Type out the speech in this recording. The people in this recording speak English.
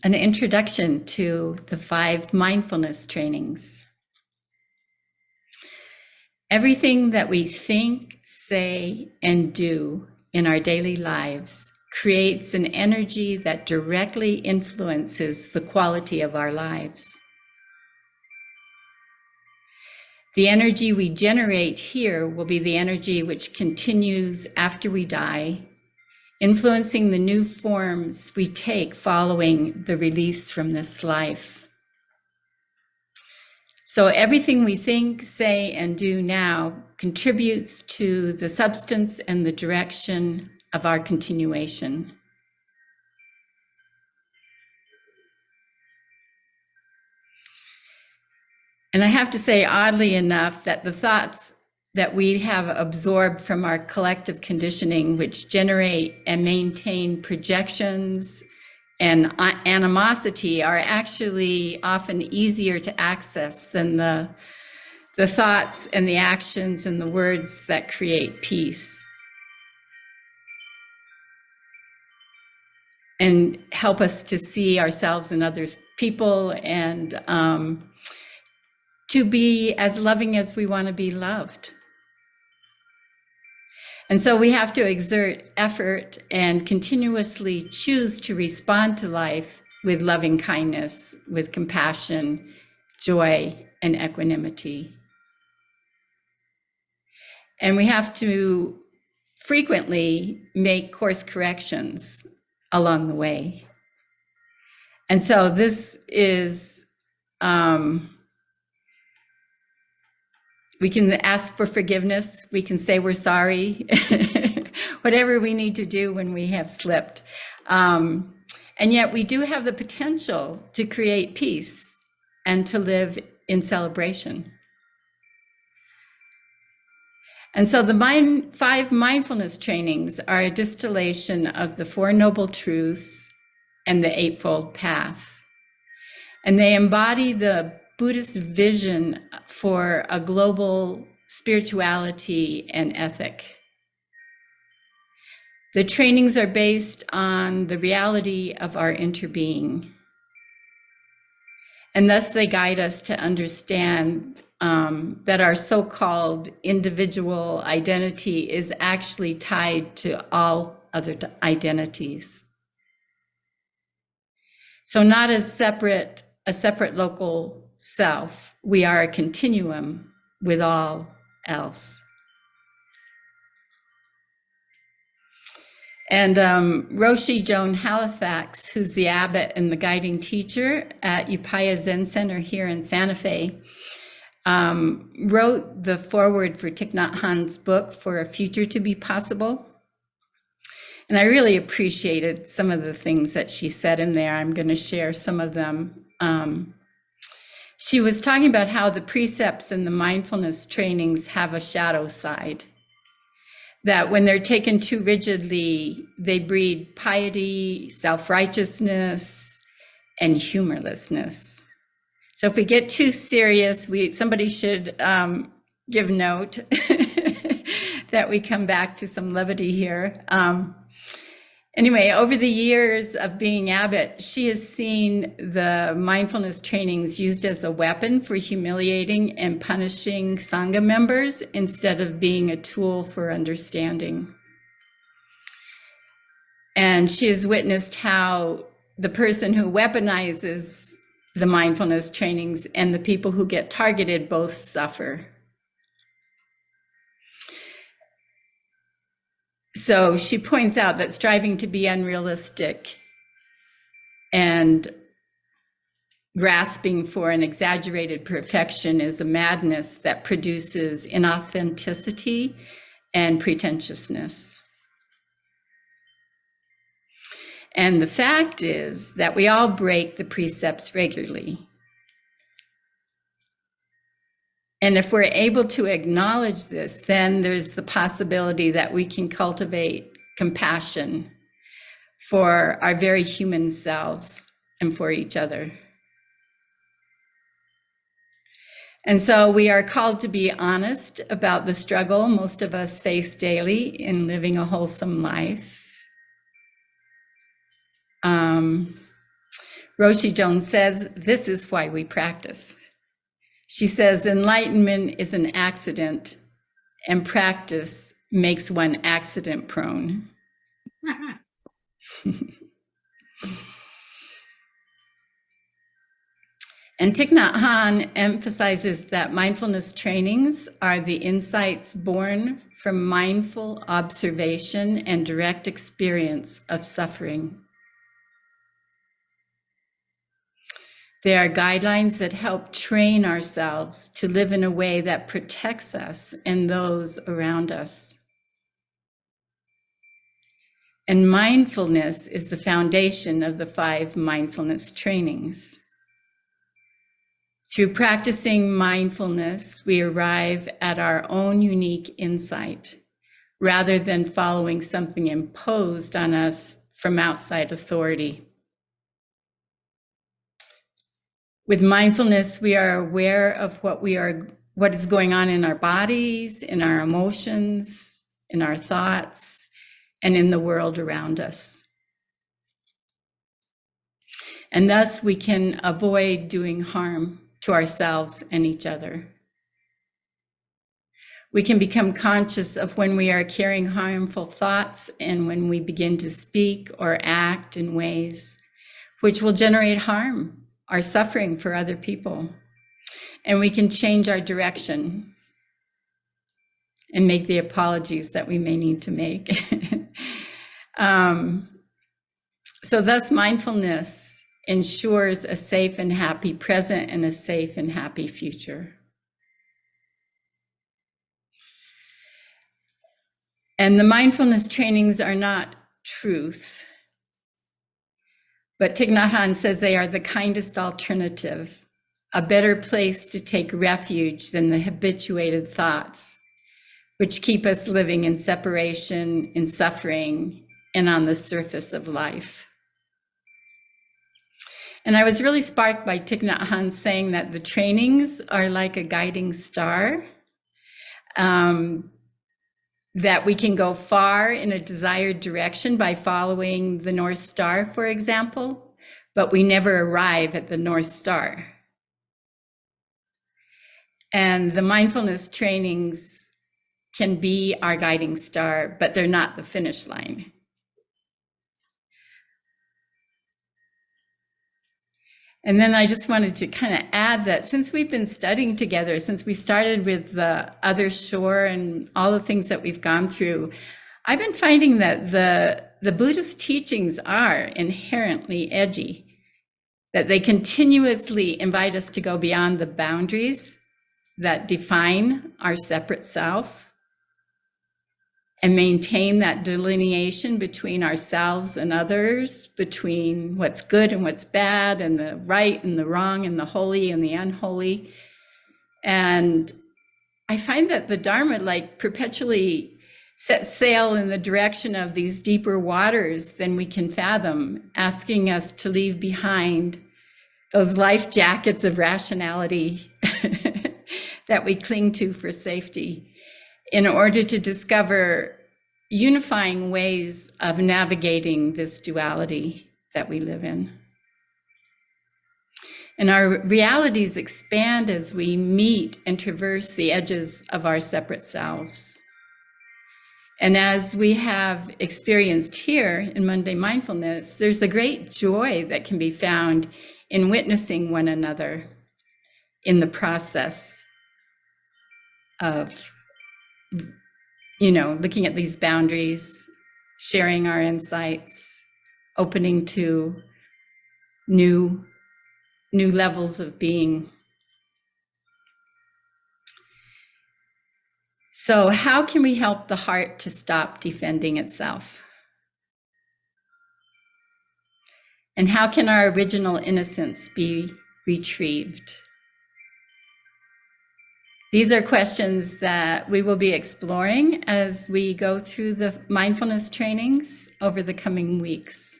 An introduction to the 5 mindfulness trainings. Everything that we think, say, and do in our daily lives creates an energy that directly influences the quality of our lives. The energy we generate here will be the energy which continues after we die, influencing the new forms we take following the release from this life. So everything we think, say, and do now contributes to the substance and the direction of our continuation. And I have to say, oddly enough, that the thoughts that we have absorbed from our collective conditioning, which generate and maintain projections and animosity, are actually often easier to access than the thoughts and the actions and the words that create peace and help us to see ourselves and others, people, and to be as loving as we want to be loved. And so we have to exert effort and continuously choose to respond to life with loving kindness, with compassion, joy, and equanimity. And we have to frequently make course corrections along the way. And so this is, we can ask for forgiveness, we can say we're sorry, whatever we need to do when we have slipped. And yet we do have the potential to create peace and to live in celebration. And so the 5 mindfulness trainings are a distillation of the 4 Noble Truths and the Eightfold Path. And they embody the Buddhist vision for a global spirituality and ethic. The trainings are based on the reality of our interbeing. And thus they guide us to understand that our so-called individual identity is actually tied to all other identities. So not as a separate local self, we are a continuum with all else. And Roshi Joan Halifax, who's the abbot and the guiding teacher at Upaya Zen Center here in Santa Fe, wrote the foreword for Thich Nhat Hanh's book, For a Future to Be Possible. And I really appreciated some of the things that she said in there. I'm going to share some of them. She was talking about how the precepts and the mindfulness trainings have a shadow side, that when they're taken too rigidly, they breed piety, self-righteousness, and humorlessness. So if we get too serious, somebody should give note that we come back to some levity here. Anyway, over the years of being abbot, she has seen the mindfulness trainings used as a weapon for humiliating and punishing Sangha members instead of being a tool for understanding. And she has witnessed how the person who weaponizes the mindfulness trainings and the people who get targeted both suffer. So she points out that striving to be unrealistic and grasping for an exaggerated perfection is a madness that produces inauthenticity and pretentiousness. And the fact is that we all break the precepts regularly. And if we're able to acknowledge this, then there's the possibility that we can cultivate compassion for our very human selves and for each other. And so we are called to be honest about the struggle most of us face daily in living a wholesome life. Roshi Jones says, this is why we practice. She says, enlightenment is an accident, and practice makes one accident prone. And Thich Nhat Hanh emphasizes that mindfulness trainings are the insights born from mindful observation and direct experience of suffering. They are guidelines that help train ourselves to live in a way that protects us and those around us. And mindfulness is the foundation of the 5 mindfulness trainings. Through practicing mindfulness, we arrive at our own unique insight, rather than following something imposed on us from outside authority. With mindfulness, we are aware of what is going on in our bodies, in our emotions, in our thoughts, and in the world around us. And thus we can avoid doing harm to ourselves and each other. We can become conscious of when we are carrying harmful thoughts and when we begin to speak or act in ways which will generate harm or suffering for other people. And we can change our direction and make the apologies that we may need to make. So thus mindfulness ensures a safe and happy present and a safe and happy future. And the mindfulness trainings are not truth, but Thich Nhat Hanh says they are the kindest alternative, a better place to take refuge than the habituated thoughts, which keep us living in separation, in suffering, and on the surface of life. And I was really sparked by Thich Nhat Hanh saying that the trainings are like a guiding star, that we can go far in a desired direction by following the North Star, for example, but we never arrive at the North Star. And the mindfulness trainings can be our guiding star, but they're not the finish line. And then I just wanted to kind of add that since we've been studying together, since we started with the other shore and all the things that we've gone through, I've been finding that the Buddhist teachings are inherently edgy, that they continuously invite us to go beyond the boundaries that define our separate self and maintain that delineation between ourselves and others, between what's good and what's bad, and the right and the wrong, and the holy and the unholy. And I find that the Dharma perpetually sets sail in the direction of these deeper waters than we can fathom, asking us to leave behind those life jackets of rationality that we cling to for safety, in order to discover unifying ways of navigating this duality that we live in. And our realities expand as we meet and traverse the edges of our separate selves. And as we have experienced here in Monday Mindfulness, there's a great joy that can be found in witnessing one another in the process of looking at these boundaries, sharing our insights, opening to new levels of being. So how can we help the heart to stop defending itself? And how can our original innocence be retrieved? These are questions that we will be exploring as we go through the mindfulness trainings over the coming weeks.